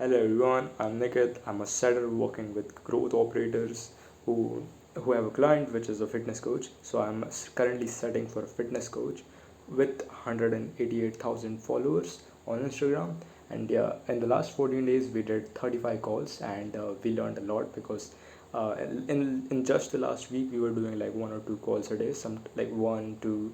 Hello everyone, I'm Niket. I'm a setter working with growth operators who have a client which is a fitness coach. So I'm currently setting for a fitness coach with 188,000 followers on Instagram. And yeah, in the last 14 days we did 35 calls and we learned a lot because in just the last week we were doing like one or two calls a day, some like one to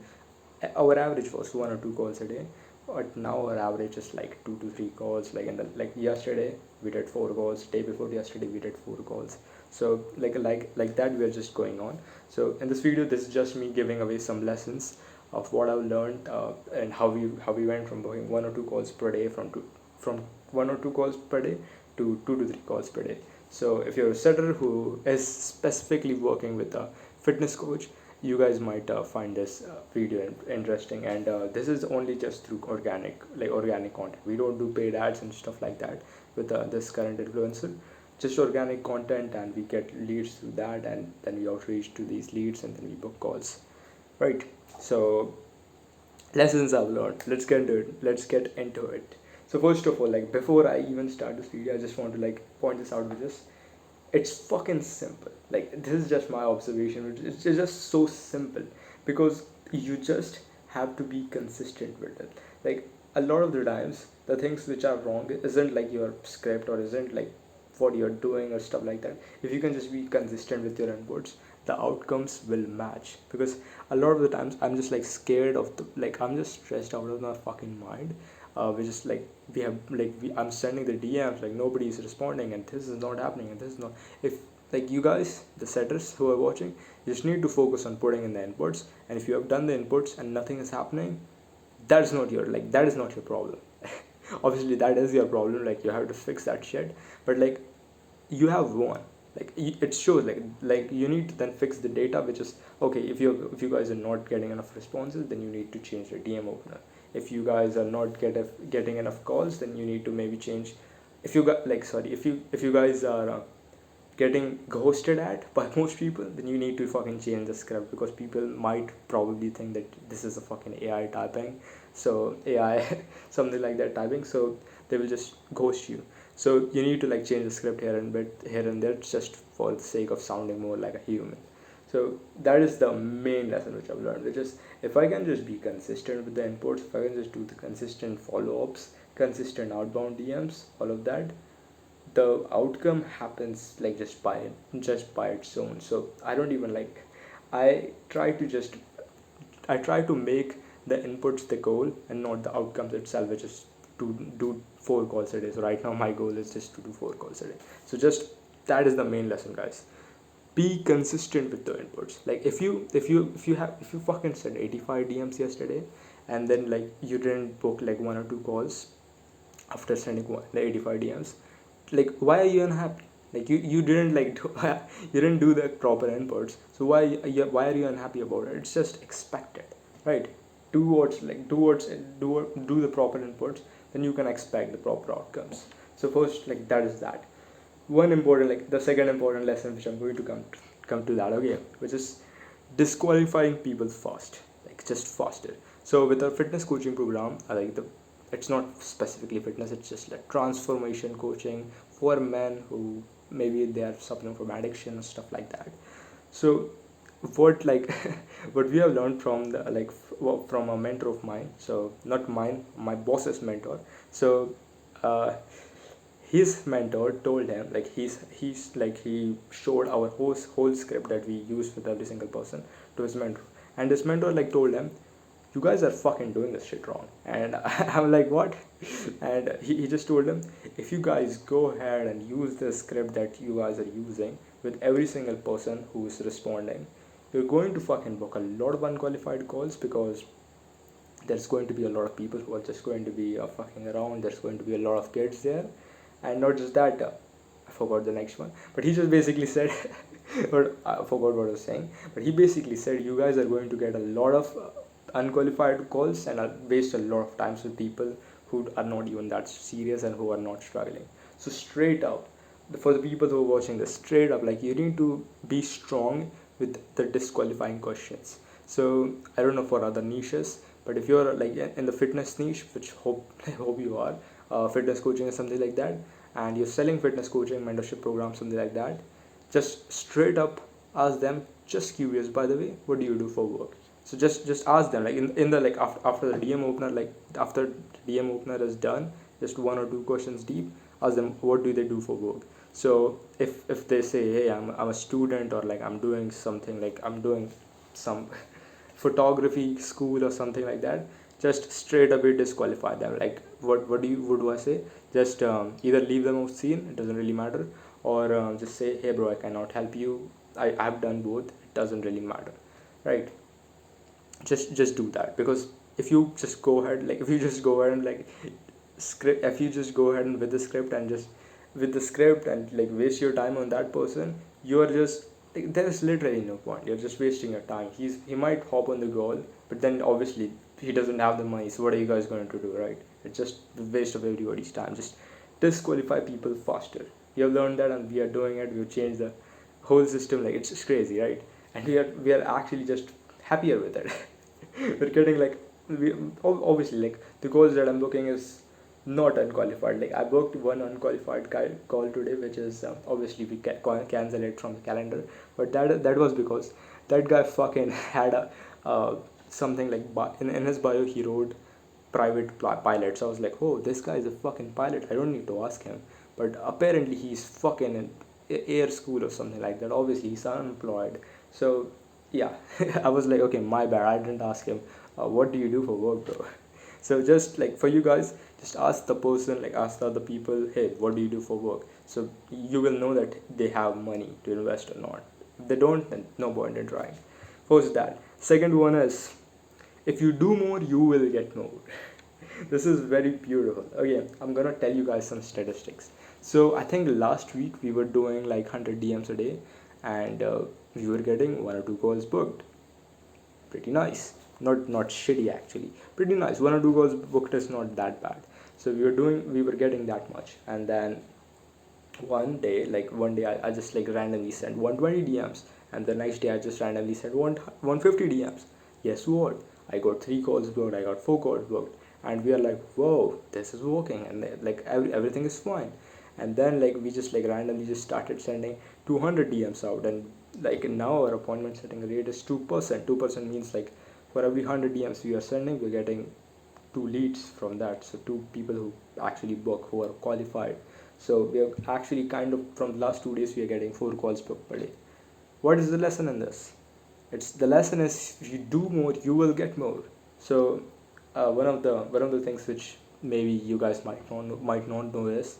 our average was one or two calls a day, but now our average is like two to three calls. Like in the like yesterday we did four calls, day before yesterday we did four calls. So like that we are just going on. So in this video this is just me giving away some lessons of what I've learned, and how we went from doing one or two calls per day from one or two calls per day to two to three calls per day. So if you're a setter who is specifically working with a fitness coach, you guys might find this video interesting. And this is only just through organic content. We don't do paid ads and stuff like that with this current influencer. Just organic content, and we get leads through that, and then we outreach to these leads, and then we book calls, right? So lessons I've learned, let's get into it. So first of all, like before I even start this video, I just want to like point this out with this. It's fucking simple. Like this is just my observation. It's just so simple because you just have to be consistent with it. Like a lot of the times the things which are wrong isn't like your script or isn't like what you're doing or stuff like that. If you can just be consistent with your inputs, the outcomes will match. Because a lot of the times I'm just like scared of the, like I'm just stressed out of my fucking mind. We just like we have like I'm sending the DMs, like nobody is responding, and this is not happening, and this is not. If like you guys, the setters who are watching, you just need to focus on putting in the inputs, and if you have done the inputs and nothing is happening, that is not your problem. Obviously that is your problem, like you have to fix that shit. But like you have won. Like it shows like you need to then fix the data, which is okay. If you guys are not getting enough responses, then you need to change the DM opener. If you guys are not getting enough calls, then you need to maybe change. If you got like sorry if you guys are getting ghosted at by most people, then you need to fucking change the script, because people might probably think that this is a fucking AI typing. So AI something like that typing, so they will just ghost you. So you need to like change the script here and there, just for the sake of sounding more like a human. So that is the main lesson which I've learned, which is if I can just be consistent with the inputs, if I can just do the consistent follow-ups, consistent outbound DMs, all of that, the outcome happens like just by its own. So I don't even like, i try to just I try to make the inputs the goal and not the outcomes itself, which is to do four calls a day. So right now my goal is just to do four calls a day. So just that is the main lesson, guys. Be consistent with the inputs. Like if you fucking sent 85 DMs yesterday, and then like you didn't book like one or two calls after sending the 85 DMs, like why are you unhappy? Like you didn't like you didn't do the proper inputs, so why are you unhappy about it? It's just expected, right? Do the proper inputs, then you can expect the proper outcomes. So first, like that is that one important, like the second important lesson which I'm going to come to that, okay, which is disqualifying people fast, like just faster. So with our fitness coaching program, I like the it's not specifically fitness, it's just like transformation coaching for men who maybe they are suffering from addiction and stuff like that. So what like what we have learned from the like from a mentor of mine, so not mine, my boss's mentor. So uh, his mentor told him, like he's like he showed our whole script that we use with every single person to his mentor, and his mentor like told him, you guys are fucking doing this shit wrong. And I'm like, what? And he just told him, if you guys go ahead and use the script that you guys are using with every single person who is responding, you're going to fucking book a lot of unqualified calls, because there's going to be a lot of people who are just going to be fucking around. There's going to be a lot of kids there. And not just that, I forgot the next one, but he just basically said but I forgot what I was saying, but he basically said you guys are going to get a lot of unqualified calls and waste a lot of times with people who are not even that serious and who are not struggling. So straight up, for the people who are watching this, straight up, like you need to be strong with the disqualifying questions. So I don't know for other niches, but if you're like in the fitness niche, which hope I hope you are, fitness coaching or something like that, and you're selling fitness coaching, mentorship program, something like that, just straight up ask them, just curious, by the way, what do you do for work? So just ask them, like in the like after the DM opener, like after the DM opener is done, just one or two questions deep, ask them what do they do for work. So if they say, hey, I'm a student, or like I'm doing something, like I'm doing some photography school or something like that, just straight away disqualify them. Like what do I say? Just either leave them off scene, it doesn't really matter, or just say, hey bro, I cannot help you, I've done both, it doesn't really matter, right? Just do that, because if you just go ahead, like if you just go ahead and like script if you just go ahead and with the script and just with the script and like waste your time on that person, you are just like, there is literally no point, you're just wasting your time. He might hop on the goal, but then obviously he doesn't have the money, so what are you guys going to do, right? It's just the waste of everybody's time. Just disqualify people faster. We have learned that, and we are doing it. We've changed the whole system, like it's just crazy, right? And we are actually just happier with it. We're getting like, we obviously, like the goals that I'm booking is not unqualified. Like I booked one unqualified call today, which is obviously we cancel it from the calendar, but that was because that guy fucking had a something like in his bio he wrote private pilot. So I was like, oh, this guy is a fucking pilot, I don't need to ask him. But apparently he's fucking in air school or something like that. Obviously he's unemployed. So yeah, I was like, okay, my bad, I didn't ask him, what do you do for work, bro? So just like for you guys, just ask the person, like ask the other people, hey, what do you do for work? So you will know that they have money to invest or not. If they don't, then no point in trying. First that. Second one is, if you do more, you will get more. This is very beautiful. Okay, I'm gonna tell you guys some statistics. So I think last week we were doing like 100 DMs a day, and we were getting one or two calls booked. Pretty nice. Not shitty actually. Pretty nice. One or two calls booked is not that bad. So we were getting that much, and then one day I just like randomly sent 120 DMs, and the next day I just randomly sent 150 DMs. Guess what? I got 3 calls booked, I got 4 calls booked, and we are like, whoa, this is working, and like everything is fine. And then like we just like randomly just started sending 200 DMs out, and like now our appointment setting rate is 2%. 2% means like for every 100 DMs we are sending, we're getting 2 leads from that. So 2 people who actually book, who are qualified. So we are actually kind of, from the last 2 days we are getting 4 calls per day. What is the lesson in this? It's the lesson is, if you do more, you will get more. So one of the things which maybe you guys might not know is,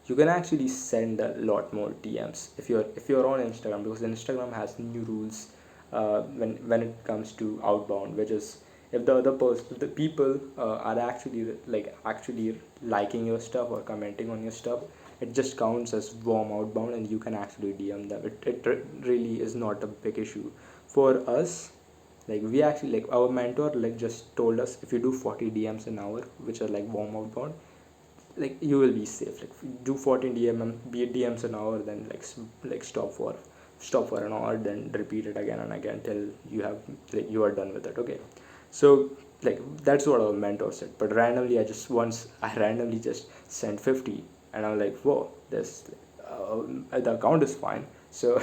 you can actually send a lot more DMs if you're on Instagram, because Instagram has new rules when it comes to outbound, which is, if the other person, the people are actually liking your stuff or commenting on your stuff, it just counts as warm outbound, and you can actually DM them. It really is not a big issue for us. Like we actually, like our mentor like just told us, if you do 40 DMs an hour, which are like warm outbound, like you will be safe. Like do 14 DMs an hour, then like stop for an hour, then repeat it again and again till you are done with it. Okay, so like that's what our mentor said. But I randomly just sent 50, and I'm like, whoa, this the account is fine. So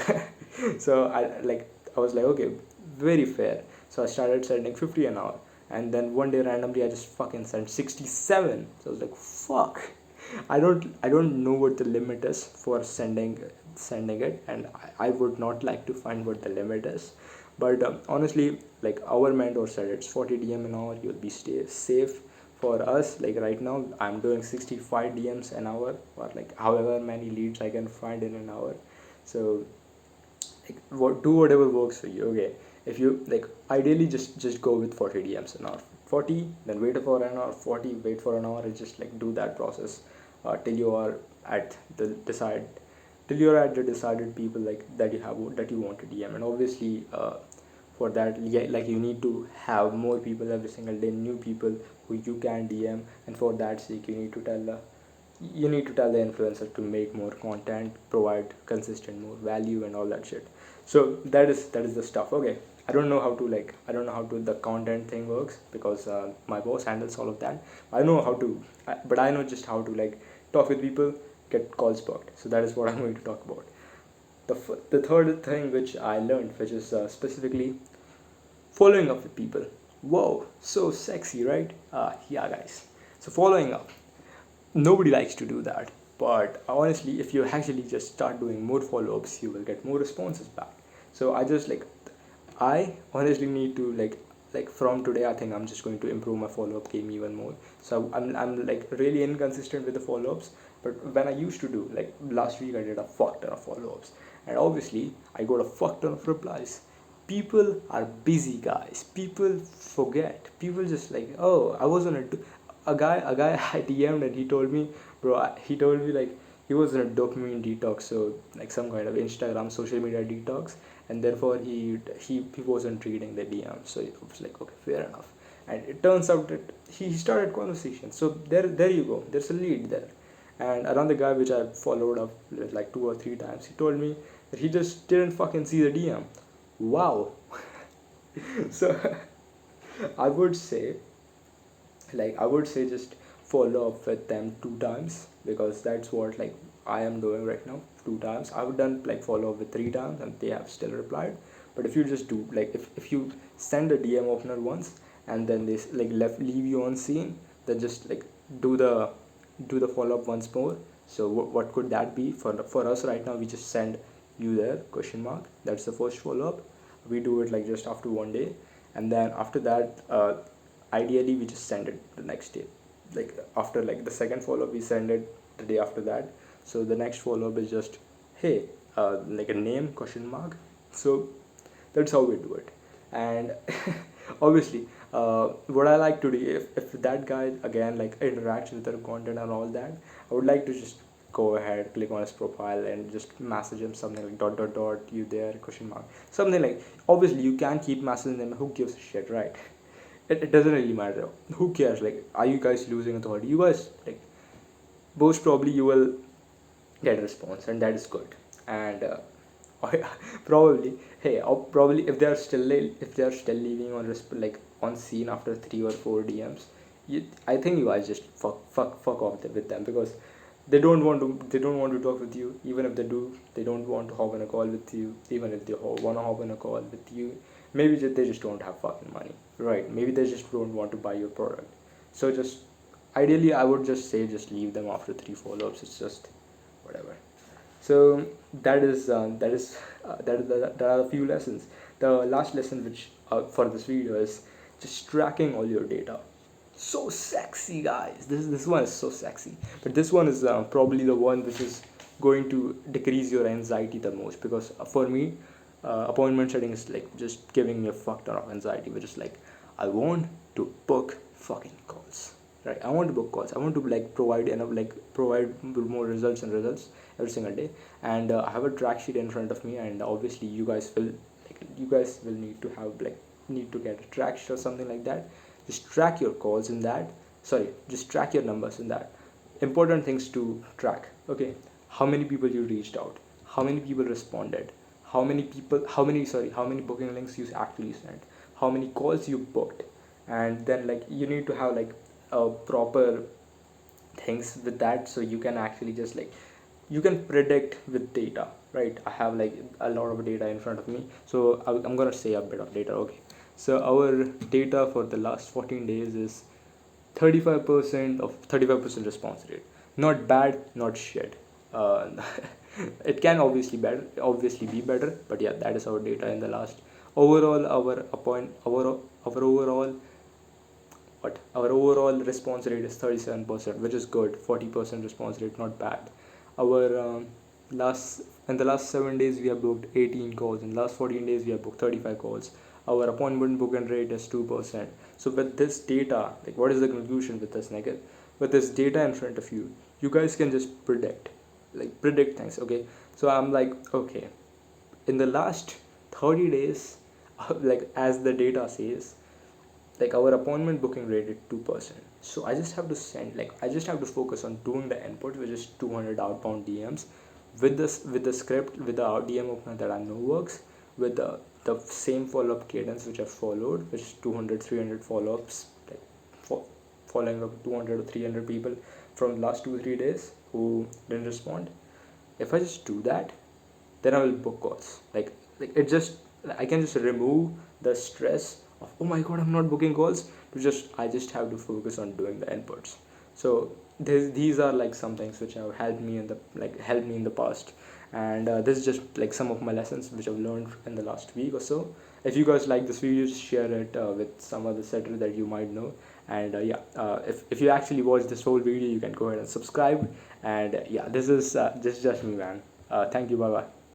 so I was like, okay, very fair. So I started sending 50 an hour, and then one day randomly I just fucking sent 67. So I was like, fuck, I don't know what the limit is for sending it, and I would not like to find what the limit is. But honestly, like our mentor said, it's 40 DM an hour, you'll be stay safe. For us, like right now I'm doing 65 DMs an hour, or like however many leads I can find in an hour. So like do whatever works for you. Okay, if you like, ideally just go with 40 DMs an hour. 40, then wait for an hour. 40, wait for an hour, and just like do that process till you are at the decide till you're at the decided people, like that you want to DM. And obviously for that, yeah, like you need to have more people every single day, new people who you can DM. And for that sake, you need to tell the influencer to make more content, provide consistent more value and all that shit. So that is the stuff. Okay, I don't know how to the content thing works, because my boss handles all of that. I know how to, but I know just how to like talk with people, get calls booked. So that is what I'm going to talk about. The third thing which I learned, which is specifically following up with people. Whoa, so sexy, right? Yeah, guys. So following up, nobody likes to do that, but honestly, if you actually just start doing more follow-ups, you will get more responses back. So I honestly need to from today, I think I'm just going to improve my follow-up game even more. So I'm like really inconsistent with the follow-ups, but when I used to do, like last week, I did a fuck ton of follow-ups, and obviously I got a fuck ton of replies. People are busy, guys. People forget. People just like, oh, I was on a guy I DM'd, and he told me, bro, he told me like he was in a dopamine detox, so like some kind of Instagram social media detox, and therefore he wasn't reading the DM. So it was like, okay, fair enough. And it turns out that he started conversation. So there you go. There's a lead there. And another guy which I followed up with like 2 or 3 times, he told me that he just didn't fucking see the DM. Wow. So I would say I would say just follow up with them 2 times, because that's what like I am doing right now. 2 times I've done like follow up with 3 times and they have still replied. But if you just do like if you send a DM opener once and then they like leave you on scene, then just like do the follow up once more. So what could that be for us right now? We just send you there question mark. That's the first follow up. We do it like just after 1 day, and then after that, ideally we just send it the next day. Like after like the second follow up, we send it the day after that. So the next follow up is just, hey, like a name question mark. So that's how we do it. And obviously, what I like to do, if that guy again like interacts with our content and all that, I would like to just go ahead, click on his profile and just message him something like dot dot dot, you there question mark, something like. Obviously you can keep messaging them, who gives a shit, right? It doesn't really matter, who cares, like are you guys losing authority? You guys like most probably you will get a response, and that is good. And probably, hey, probably if they are still leaving on like on scene after 3 or 4 DMs, I think you guys just fuck off with them, because they don't want to talk with you. Even if they do, they don't want to hop on a call with you. Even if they want to hop on a call with you, maybe they just don't have fucking money, right? Maybe they just don't want to buy your product. So just ideally, I would just say just leave them after 3 follow-ups. It's just whatever. So that are a few lessons. The last lesson which for this video is just tracking all your data. So sexy, guys. This one is so sexy, but this one is probably the one which is going to decrease your anxiety the most, because for me, appointment setting is like just giving me a fuck ton of anxiety, which is like I want to book fucking calls, right? I want to book calls. I want to like provide more results and results every single day. And I have a track sheet in front of me, and obviously you guys will need to get a track sheet or something like that. Just track your calls in that. Sorry, just track your numbers in that. Important things to track. Okay, how many people you reached out, how many people responded, how many booking links you actually sent, how many calls you booked. And then like you need to have like a proper things with that, so you can actually just like you can predict with data, right? I have like a lot of data in front of me, so I'm gonna say a bit of data. Okay, so our data for the last 14 days is 35% response rate. Not bad, not shit. uh, it can obviously be better, but yeah, that is our data in the last. Overall, our overall our overall response rate is 37%, which is good. 40% response rate, not bad. Our last in the last 7 days we have booked 18 calls. In the last 14 days we have booked 35 calls. Our appointment booking rate is 2%. So with this data, like what is the conclusion with this, nigga? With this data in front of you, you guys can just predict things. Okay, so I'm like, okay, in the last 30 days, like as the data says, like our appointment booking rate is 2%. So I just have to focus on doing the input, which is 200 outbound DMs with the script, with the DM opener that I know works, with the same follow-up cadence which I followed, which is 200 follow-ups, like following up 200 or 300 people from the last 2-3 days. who didn't respond. If I just do that, then I will book calls. Like it just, I can just remove the stress of, oh my god, I'm not booking calls, to just, I just have to focus on doing the inputs. So these are like some things which have helped me in the, helped me in the past. And this is just like some of my lessons which I've learned in the last week or so. If you guys like this video, just share it with some other setter that you might know. And yeah, if you actually watch this whole video, you can go ahead and subscribe. And yeah, this is just me, man. Thank you. Bye bye.